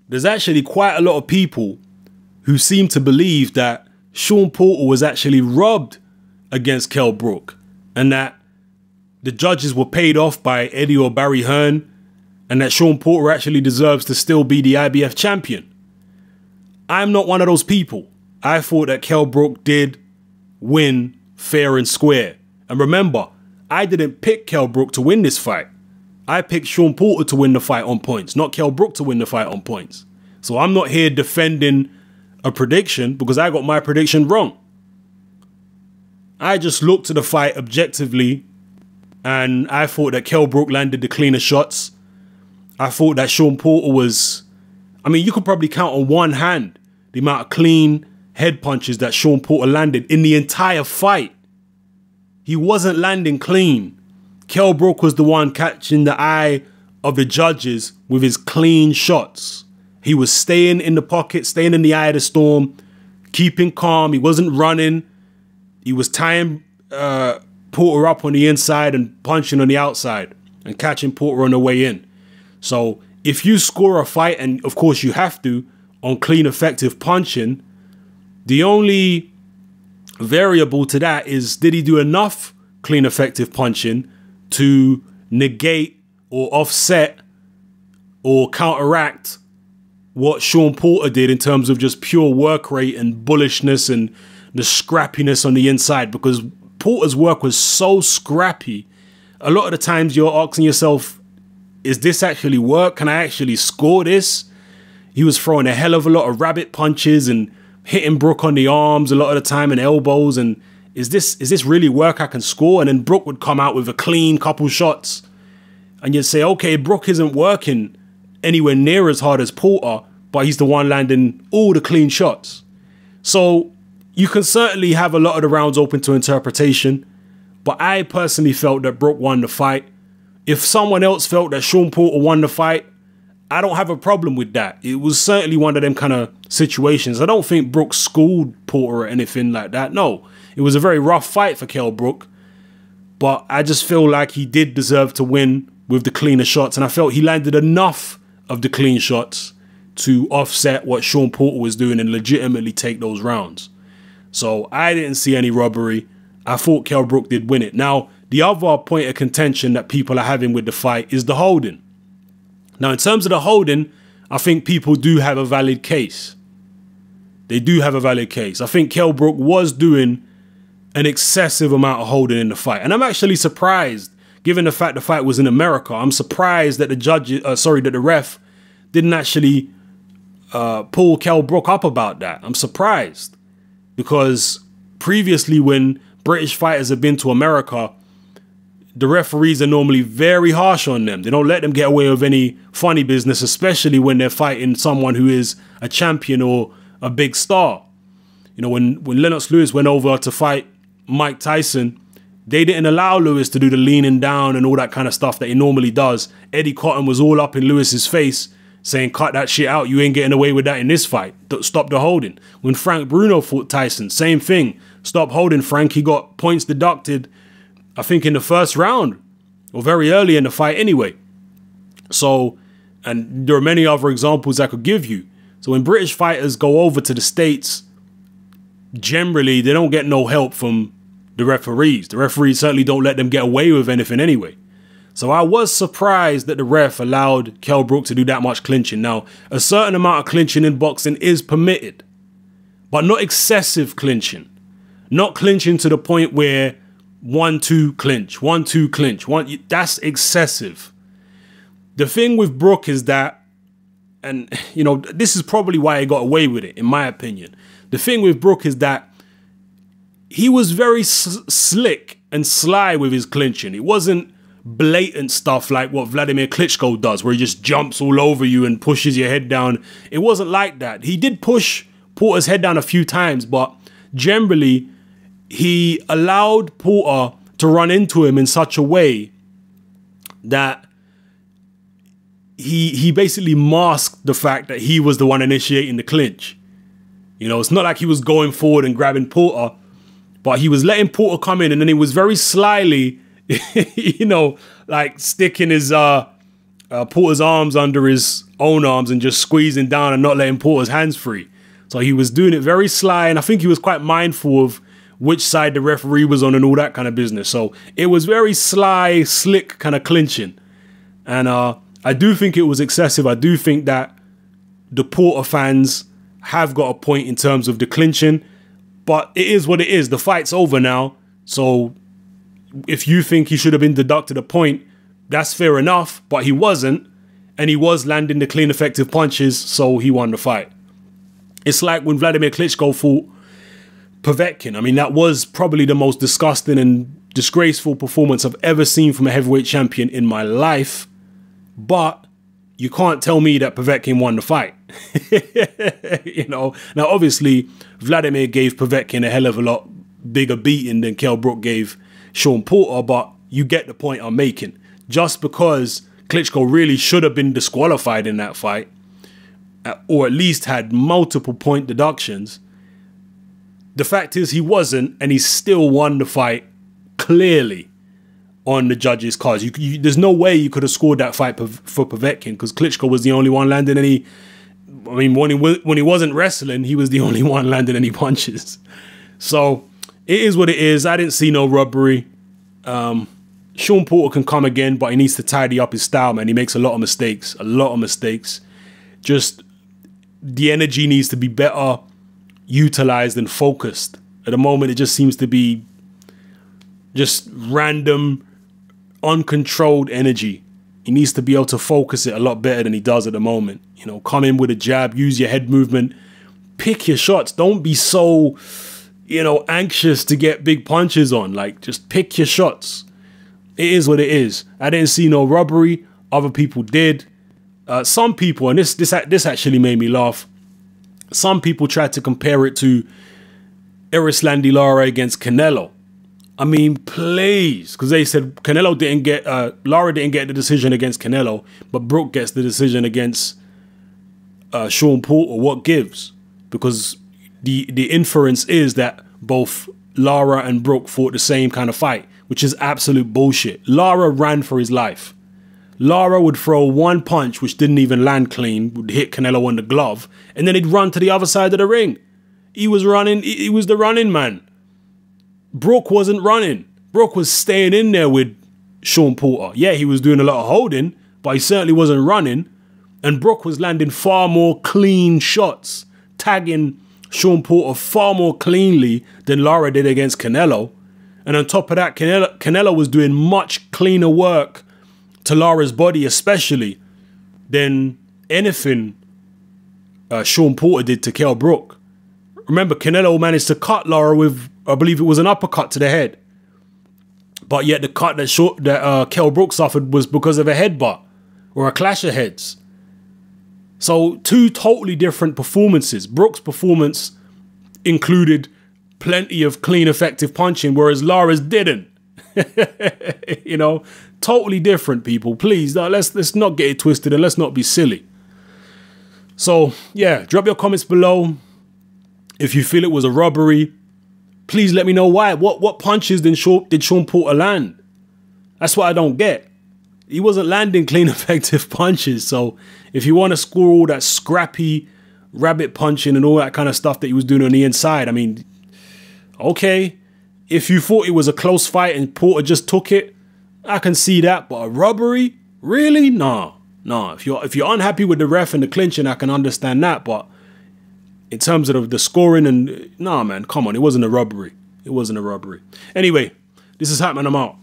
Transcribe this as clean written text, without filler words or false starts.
there's actually quite a lot of people who seem to believe that Shawn Porter was actually robbed against Kell Brook and that the judges were paid off by Eddie or Barry Hearn and that Shawn Porter actually deserves to still be the IBF champion. I'm not one of those people. I thought that Kell Brook did win fair and square. And remember, I didn't pick Kell Brook to win this fight. I picked Shawn Porter to win the fight on points, not Kell Brook to win the fight on points. So I'm not here defending a prediction because I got my prediction wrong. I just looked at the fight objectively and I thought that Kell Brook landed the cleaner shots. I thought that Shawn Porter was, I mean, you could probably count on one hand the amount of clean head punches that Shawn Porter landed in the entire fight. He wasn't landing clean. Kell Brook was the one catching the eye of the judges with his clean shots. He was staying in the pocket, staying in the eye of the storm, keeping calm. He wasn't running. He was tying Porter up on the inside and punching on the outside and catching Porter on the way in. So if you score a fight, and of course you have to, on clean, effective punching, the only variable to that is, did he do enough clean, effective punching to negate or offset or counteract what Shawn Porter did in terms of just pure work rate and bullishness and the scrappiness on the inside? Because Porter's work was so scrappy, a lot of the times you're asking yourself, is this actually work? Can I actually score this? He was throwing a hell of a lot of rabbit punches and hitting Brook on the arms a lot of the time and elbows. And is this really work I can score? And then Brook would come out with a clean couple shots. And you'd say, okay, Brook isn't working anywhere near as hard as Porter, but he's the one landing all the clean shots. So you can certainly have a lot of the rounds open to interpretation, but I personally felt that Brook won the fight. If someone else felt that Shawn Porter won the fight, I don't have a problem with that. It was certainly one of them kind of situations. I don't think Brook schooled Porter or anything like that. No, it was a very rough fight for Kell Brook, but I just feel like he did deserve to win with the cleaner shots, and I felt he landed enough of the clean shots to offset what Shawn Porter was doing and legitimately take those rounds. So I didn't see any robbery. I thought Kell Brook did win it. Now, the other point of contention that people are having with the fight is the holding. Now, in terms of the holding, I think people do have a valid case. They do have a valid case. I think Kell Brook was doing an excessive amount of holding in the fight. And I'm actually surprised, given the fact the fight was in America. I'm surprised that that the ref didn't actually pull Kell Brook up about that. I'm surprised because previously when British fighters have been to America, the referees are normally very harsh on them. They don't let them get away with any funny business, especially when they're fighting someone who is a champion or a big star. You know, when Lennox Lewis went over to fight Mike Tyson, they didn't allow Lewis to do the leaning down and all that kind of stuff that he normally does. Eddie Cotton was all up in Lewis's face saying, cut that shit out. You ain't getting away with that in this fight. Stop the holding. When Frank Bruno fought Tyson, same thing. Stop holding, Frank. He got points deducted, I think, in the first round or very early in the fight anyway. So, and there are many other examples I could give you. So when British fighters go over to the States, generally they don't get no help from the referees. The referees certainly don't let them get away with anything anyway. So I was surprised that the ref allowed Kell Brook to do that much clinching. Now, a certain amount of clinching in boxing is permitted, but not excessive clinching. Not clinching to the point where 1-2 clinch, 1-2 clinch, that's excessive. The thing with Brook is that, and you know, this is probably why he got away with it, in my opinion. The thing with Brook is that he was very slick and sly with his clinching. It wasn't blatant stuff like what Vladimir Klitschko does, where he just jumps all over you and pushes your head down. It wasn't like that. He did push Porter's head down a few times, but generally he allowed Porter to run into him in such a way that he basically masked the fact that he was the one initiating the clinch. You know, it's not like he was going forward and grabbing Porter, but he was letting Porter come in, and then he was very slyly, you know, like sticking his Porter's arms under his own arms and just squeezing down and not letting Porter's hands free. So he was doing it very sly, and I think he was quite mindful of which side the referee was on and all that kind of business. So it was very sly, slick kind of clinching. And I do think it was excessive. I do think that the Porter fans have got a point in terms of the clinching, but it is what it is. The fight's over now. So if you think he should have been deducted a point, that's fair enough, but he wasn't. And he was landing the clean, effective punches, so he won the fight. It's like when Vladimir Klitschko fought Povetkin. I mean, that was probably the most disgusting and disgraceful performance I've ever seen from a heavyweight champion in my life. But you can't tell me that Povetkin won the fight. You know, now obviously Vladimir gave Povetkin a hell of a lot bigger beating than Kell Brook gave Shawn Porter, but you get the point I'm making. Just because Klitschko really should have been disqualified in that fight, or at least had multiple point deductions, the fact is he wasn't, and he still won the fight clearly on the judges' cards. There's no way you could have scored that fight for Povetkin, because Klitschko was the only one landing any. I mean, when he wasn't wrestling, he was the only one landing any punches. So it is what it is. I didn't see no robbery. Shawn Porter can come again, but he needs to tidy up his style, man. He makes a lot of mistakes. A lot of mistakes. Just the energy needs to be better utilized and focused. At the moment, it just seems to be just random, uncontrolled energy. He needs to be able to focus it a lot better than he does at the moment. You know, come in with a jab, use your head movement, pick your shots. Don't be so, you know, anxious to get big punches on. Like, just pick your shots. It is what it is. I didn't see no robbery. Other people did. Some people, and this actually made me laugh. Some people tried to compare it to Erislandy Lara against Canelo. I mean, please, because they said Lara didn't get the decision against Canelo, but Brook gets the decision against Shawn Porter. What gives? Because the inference is that both Lara and Brook fought the same kind of fight, which is absolute bullshit. Lara ran for his life. Lara would throw one punch, which didn't even land clean, would hit Canelo on the glove, and then he'd run to the other side of the ring. He was running. He was the running man. Brook wasn't running. Brook was staying in there with Shawn Porter. Yeah, he was doing a lot of holding, but he certainly wasn't running. And Brook was landing far more clean shots, tagging Shawn Porter far more cleanly than Lara did against Canelo. And on top of that, Canelo was doing much cleaner work to Lara's body, especially, than anything Shawn Porter did to Kell Brook. Remember, Canelo managed to cut Lara with, I believe it was an uppercut to the head. But yet the cut that Kell Brook suffered was because of a headbutt or a clash of heads. So two totally different performances. Brook's performance included plenty of clean, effective punching, whereas Lara's didn't. You know, totally different, people. Please, let's not get it twisted and let's not be silly. So yeah, drop your comments below. If you feel it was a robbery, please let me know why. What punches did Shawn Porter land? That's what I don't get. He wasn't landing clean, effective punches. So if you want to score all that scrappy rabbit punching and all that kind of stuff that he was doing on the inside, I mean, okay. If you thought it was a close fight and Porter just took it, I can see that. But a robbery? Really? Nah. If you're unhappy with the ref and the clinching, I can understand that. But in terms of the scoring and nah, man, come on, it wasn't a robbery. It wasn't a robbery. Anyway, this is Hatman. I'm out.